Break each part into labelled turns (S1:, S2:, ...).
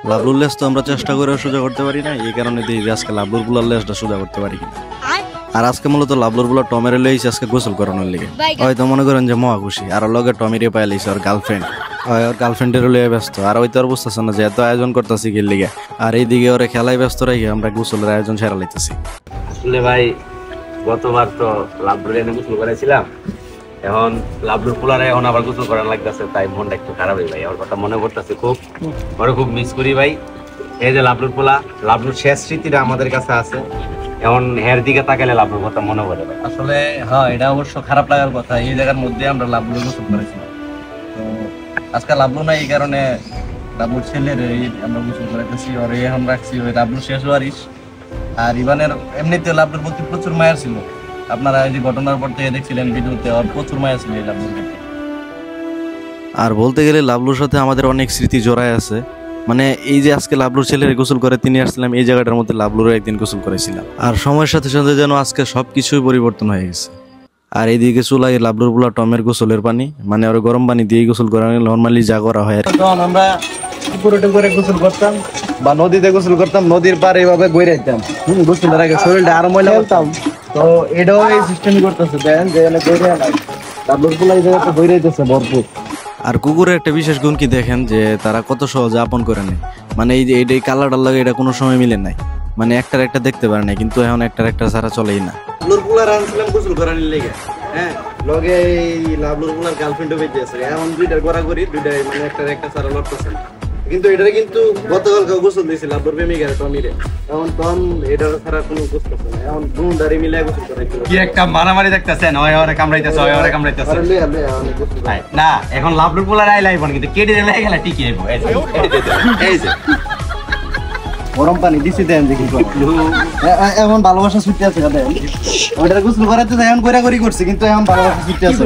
S1: লাবলুর লেজ তো আমরা চেষ্টা করে সোজা করতে পারি না, এই কারণে দেখি আজকে লাবলুর বুলার লেজটা সোজা করতে পারি কিনা। আর আজকে মূলত লাবলুর বুলা টমের লইছে আজকে গোসল করানোর লেগে। হয়তো মনে করেন যে মহা খুশি, আর লগে টমেরে পাই লাইছে ওর গার্লফ্রেন্ড, ওর গার্লফ্রেন্ডের লইয়া ব্যস্ত। আর ওই তো আর বুঝতেছে না যে এত আয়োজন করতেছি কি লিগে, আর এইদিকে ওরা খেলায় ব্যস্ত রাখি আমরা গোসলের আয়োজন সেরা লাইতেছি।
S2: আসলে ভাই গতবার তো লাবলুর এনে গোসল করেছিলাম, এখন লাবলুর পোলারে এখন আবার গোসল করার লাগতেছে, তাই মনটা একটু খারাপ ভাই। আমার কথা মনে পড়তেছে খুব, ওরা খুব মিস করি ভাই। এই যে লাবলুর পোলা, লাবলুর শেষ স্মৃতিটা আমাদের কাছে আছে, এখন হের দিকে তাকালে লাবলুর কথা মনে পড়ে ভাই।
S3: আসলে হ্যাঁ, এটা অবশ্য খারাপ লাগার কথা। এই জায়গার মধ্যে আমরা লাবলু গোসল করেছিলাম, তো আজকে লাবলু নাই, এই কারণে লাবলুর ছেলের আমরা গোসল করাইতেছি। ওর এখন রাখছি ওই লাবলুর শেষ ওয়ারিশ। আর ইভানের এমনিতে লাবলুর প্রতি প্রচুর মায়া ছিল, আপনারা এই যে ঘটনার পর থেকে দেখছিলেন ভিডিওতে, ওর প্রচুর মায়া ছিল এই লাবলুর প্রতি।
S1: আর বলতে গেলে লাবলুর সাথে আমাদের অনেক স্মৃতি জড়ায় আছে। মানে এই যে আজকে লাবলুর ছেলের গোসল করে তিনি আসছিলাম, এই জায়গাটার মধ্যে লাবলুরও একদিন গোসল করেছিলাম। আর সময়ের সাথে সাথে যেন আজকে সবকিছুই পরিবর্তন হয়ে গেছে। আর এইদিকে চুলায় লাবলুর বুলা টমের গোসলের পানি, মানে ওর গরম পানি দিয়ে গোসল করা নর্মালি যা করা হয়।
S3: তখন আমরা পুকুরে টুকুরে গোসল করতাম বা নদীতে গোসল করতাম, নদীর পাড়ে এইভাবে বই রাখতাম। গোসলের আগে শরীরটা আরো ময়লা করতাম, তো এটাও এই সিস্টেমই করতেছে। দেখেন যে লাবলুর বুলা এই জায়গাতে বই রাখতেছে ভরপুর।
S1: আর কুকুরের একটা বিশেষ গুণ কি দেখেন, যে তারা কত সহজে আপন করে নেয়। মানে এই যে এই কালারটার লাগে এটা কোনো সময় মিলে নাই, মানে একটার একটা দেখতে পারে না, কিন্তু এখন একটার একটা ছাড়া চলেই না।
S3: লাবলুর বুলার আনছিলাম গোসল করার লেগে, হ্যাঁ, লগে এই লাবলুর বুলার গার্লফ্রেন্ডও বেঁচে আছে। এখন দুইটার গড়াগড়ি, দুইটাই মানে একটার একটা ছাড়া লড়তেছে না। কিন্তু এটারে কিন্তু গতকালকে গোসল দিয়েছিল লাবলুর প্রেমিকার টমিরে, এখন টম এটার ছাড়া কোনো গোসল করছে না। এখন দুটারে মিলে গোসল করাইছিল।
S2: কি একটা মারামারি দেখতেছেন, হয় ওরে কামড়াইতেছে, হয় ওরে কামড়াইতেছে। না এখন লাবলুর পোলার আই লাইবন, কিন্তু কেটে দিলে গেলে ঠিকই আইবো। এই যে
S3: গরম পানি দিছি দেন দেখি এখন ভালোবাসা ছুটতে আছে। ওইটার গোসল করাতে এখন করি করছে, কিন্তু এখন ভালোবাসা ছুটতে আছে।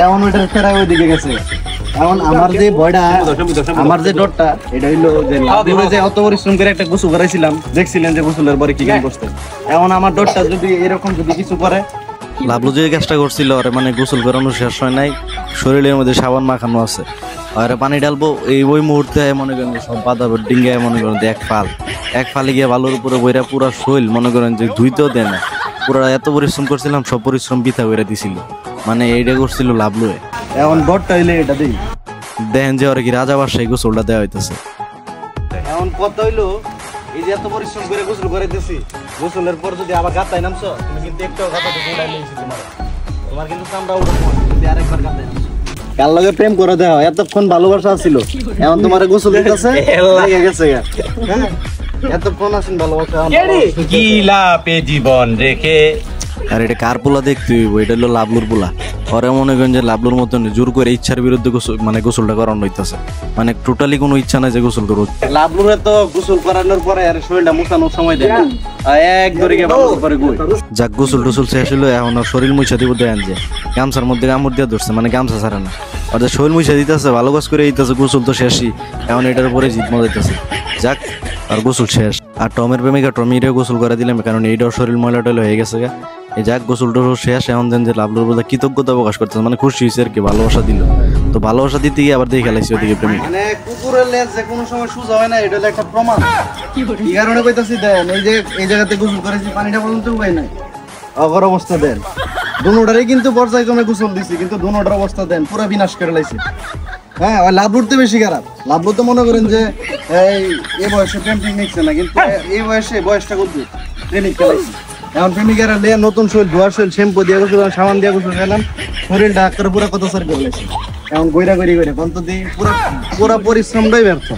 S3: এখন ওইটার ফেরা ওইদিকে গেছে। এখন আমার যে ভয়টা, আমার যে ডরটা, এটা হইলো যে লাবলুরে যে অত পরিশ্রম করে একটা গোসল করাইছিলাম, দেখছিলেন যে গোসলের পরে কি করতে। এখন আমার ডরটা যদি এরকম যদি কিছু করে।
S1: লাবলু যে কাজটা করছিল, ওরে মানে গোসল করানো শেষ হয় নাই, শরীরের মধ্যে সাবান মাখানো আছে, আর পানি ঢালবো এই ওই মুহূর্তে মনে করেন সব বাধা ডিঙ্গায় মনে করেন এক ফালে গিয়ে বালুর উপরে বইরা পুরা শৈল মনে করেন যে ধুইতেও দেয় না। পুরা এত পরিশ্রম করছিলাম, সব পরিশ্রম বৃথা করে দিছিল। মানে এইটা করছিল লাবলু।
S3: এখন ডরটা হইলে এটা দিই
S1: দেখেন যে ওরা কি রাজা বাসায় গোসলটা দেওয়া হইতেছে।
S3: এখন কথা হইলো এই যে এত পরিশ্রম করে গোসল করাইতেছি, গোসলের পর যদি আবার গাতায় নামছো, তুমি কিন্তু একটাও গাতাতে উড়াই নিয়েছি। তোমার কিন্তু চামড়া উঠাবো যদি আরেকবার গাতায় নামছো। কার লগে প্রেম করে দেওয়া, এতক্ষণ ভালোবাসা ছিল, এখন তোমার গোসল দিতেছে গেছে। এতক্ষণ আসেন ভালোবাসা,
S2: কি লাপে জীবন রেখে।
S1: আর এটা কার পোলা দেখতে হইব, এটা হলো লাবলুর পোলা। ওরা মনে করেন যে লাবলুর মতন জোর করে ইচ্ছার বিরুদ্ধে মানে গোসলটা করানো হইতেছে, মানে টোটালি কোনো ইচ্ছা নাই যে গোসল করবো।
S3: লাবলুরে তো গোসল করানোর পরে আর শরীরটা মুছানোর সময় দেয় এক ধরে
S1: যাক গোসল টোসল শেষ হলো, এখন শরীর মুছা দিব। দেন যে গামছার মধ্যে কামড় দিয়ে ধরছে, মানে গামছা ছাড়ে না, ওদের শরীর মুছা দিতেছে, ভালো কাজ করে দিতেছে। গোসল তো শেষই, এখন এটার উপরে জিত মজাইতেছে। যাক আর গোসল শেষ। আর টমের প্রেমিকা টমিরে গোসল করে দিলাম, কারণ এইটাও শরীর ময়লা টয়লা হয়ে গেছে। এই যাক গোসল টোসল শেষ, এখন দেন যে লাবলুর বলতে কৃতজ্ঞতা প্রকাশ করতেছে, মানে খুশি হয়েছে আর কি, ভালোবাসা দিল। তো ভালোবাসা দিতে গিয়ে আবার দেখে খেলাইছি ওদিকে প্রেমিক।
S3: মানে কুকুরের লেজ যে কোনো সময় সোজা হয় না, এটা হলো একটা প্রমাণ। কি কারণে কইতাছি দেন, এই যে এই জায়গাতে গোসল করেছি, পানিটা পর্যন্ত উপায় নাই, অগর অবস্থা দেন। দুনোটারই কিন্তু পর্যায়ক্রমে গোসল দিছি, কিন্তু দুনোটার অবস্থা দেন পুরো বিনাশ করে লাইছে। হ্যাঁ, লাবলুর তো বেশি খারাপ। লাবলু তো মনে করেন যে এই বয়সে প্রেম নিচ্ছে না, কিন্তু এই বয়সটা করতে প্রেমিক খেলাইছি। এখন প্রেমিকারা লিয়ে নতুন শরীর, ধোয়ার শরীর, শ্যাম্পু দিয়ে গোসল, সাবান দিয়ে গোসল খেলাম, শরীরটা করে পুরো কত সার করে লাইছি। এখন গৈরা গড়ি করে পর্যন্ত পুরা পরিশ্রমটাই ব্যর্থ।